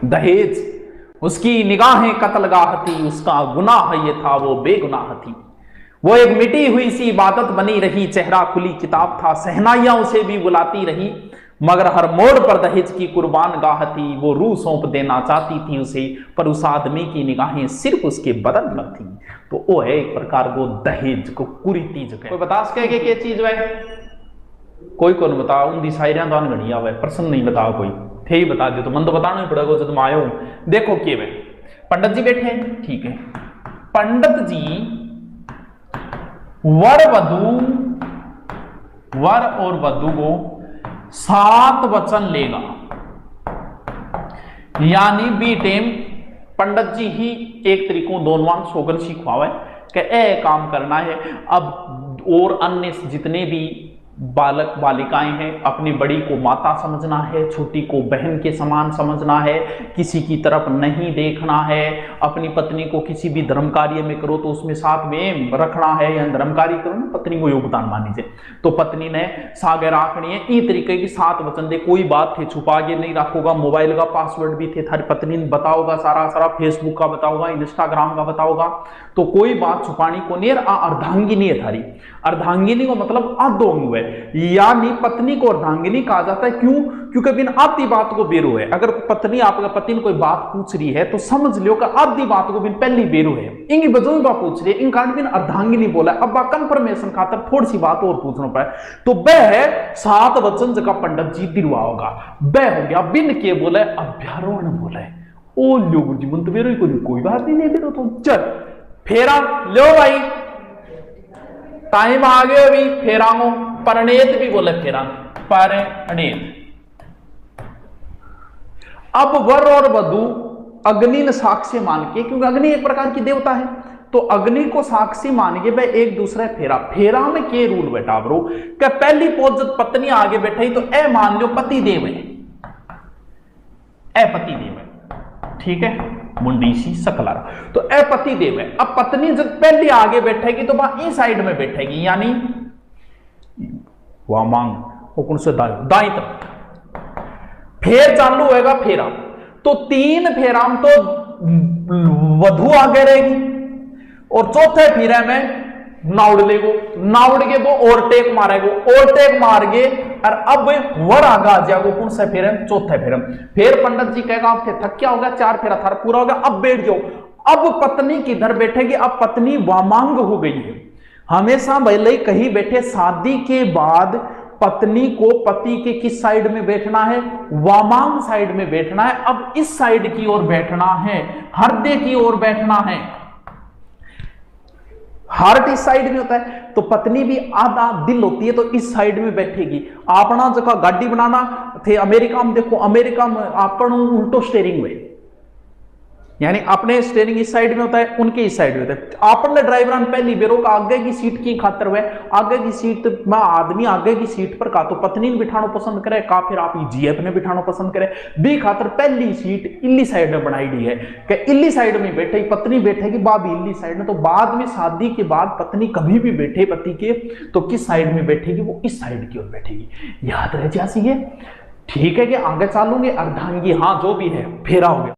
दहेज, उसकी निगाहें कत्लगाह थी, उसका गुनाह ये था वो बेगुनाह थी। वो एक मिटी हुई सी इबादत बनी रही, चेहरा खुली किताब था, सहनाइयां उसे भी बुलाती रही, मगर हर मोड़ पर दहेज की कुर्बान गाह थी। वो रूह सौंप देना चाहती थी उसे, पर उस आदमी की निगाहें सिर्फ उसके बदन पर थी। तो वो है एक प्रकार को दहेज को कुरीति जो कोई बता सके कि क्या चीज है? कोई को नहीं बता, उन शायरियां दान घड़िया हुआ प्रश्न नहीं बता कोई थे ही बता दे तो मन तो बताना ही पड़ेगा जब तुम आयो। देखो के वे पंडित जी बैठे हैं, ठीक है, पंडित जी वर और वधु को 7 वचन लेगा, यानी बी टेम पंडित जी ही एक तरीकों दोनवान सोगन सिखवावे कि ए काम करना है। अब और अन्य जितने भी बालक बालिकाएं हैं, अपनी बड़ी को माता समझना है, छोटी को बहन के समान समझना है, किसी की तरफ नहीं देखना है, अपनी पत्नी को किसी भी धर्म कार्य में करो तो उसमें साथ में रखना है, या धर्म कार्य करो ना पत्नी को योगदान मानी जाए, तो पत्नी ने सागे राखनी है। ई तरीके की 7 वचन दे, कोई बात थे छुपा के नहीं रखोगा, मोबाइल का पासवर्ड भी थे थारी पत्नी ने बताओगा, सारा फेसबुक का बताओगा, इंस्टाग्राम का बताओगा, तो कोई बात छुपानी को नहीं। अर्धांगिनी है थारी, अर्धांगिनी को मतलब अधोंग है, यानी पत्नी को अर्धांगिनी कहा जाता है। क्यों? क्योंकि बिन आधी बात को बेरो है। अगर पत्नी आपका पति ने कोई बात पूछ रही है तो समझ लो कि आधी बात को बिन पहली बेरो है, इंगी बजों बात पूछ रही है, इन कारण बिन अर्धांगिनी बोला। अब कंफर्मेशन खातर थोड़ी सी बात और पूछना पड़े, तो वह है 7 वचन जगह पंडित जी दिलवा होगा। वह हो गया बिन के बोले अभ्यारोहण बोले, ओ लोग जी मन तो बेरो ही कोई बात नहीं बेरो, तो चल फेरा लो भाई, टाइम आ गया अभी फेरा हो, परिणेत भी बोले फेरा, परिणेत। अब वर और वधु अग्नि ने साक्षी मान के, क्योंकि अग्नि एक प्रकार की देवता है, तो अग्नि को साक्षी मान के वह एक दूसरे फेरा में के रूल बैठा ब्रो कि पहली पोज जब पत्नी आगे बैठे तो ए मान लो पति देव है, ए पति देव है, ठीक है, मुंडी सी सकला, तो ए पति देव है। अब पत्नी जब पहली आगे बैठेगी तो वहां इस साइड में बैठेगी, यानी वहां मांग हुकुम से दाई तरफ, फेर चालू होएगा फेरा, तो 3 फेरा में तो वधु आगे रहेगी, और चौथे फेरे में नाउड़ले को, नाउड़ के वो ओवरटेक मारेगो, ओवरटेक मार के और अब वर आगा आ जाएगो कौन से फेरे में? चौथे फेरे में। फिर पंडित जी कहेगा आप थक क्या हो गया, 4 फेरा थारा पूरा हो गया, अब बैठ जाओ। अब पत्नी किधर बैठेगी? अब पत्नी वामांग हो गई है। हमेशा भले कहीं बैठे, शादी के बाद पत्नी को पति के किस साइड में बैठना है? वामांग साइड में बैठना है। अब इस साइड की ओर बैठना है, हृदय की ओर बैठना है, हार्ट इस साइड में होता है, तो पत्नी भी आधा दिल होती है तो इस साइड में बैठेगी। अपना जगह गाड़ी बनाना थे अमेरिका में, देखो अमेरिका में अपन उल्टो स्टेयरिंग में, यानी अपने स्टेयरिंग इस साइड में होता है, उनके इस साइड में होता है। आपने ड्राइवर पहली बेरो का आगे की सीट की खातर हुए, आगे की सीट में आदमी आगे की सीट पर का तो पत्नी ने बिठाना पसंद करे, का फिर आप जीएफ ने बिठाना पसंद करे, बी खातर पहली सीट इल्ली साइड में बनाई दी है कि इल्ली साइड में बैठे पत्नी बैठेगी, बाबी इल्ली साइड में। तो बाद में शादी के बाद पत्नी कभी भी बैठे पति के तो किस साइड में बैठेगी? वो इस साइड की ओर बैठेगी, याद रह जासी है, ठीक है कि आगे चलूंगे। अर्धांगी हाँ जो भी है फेरा हो गया।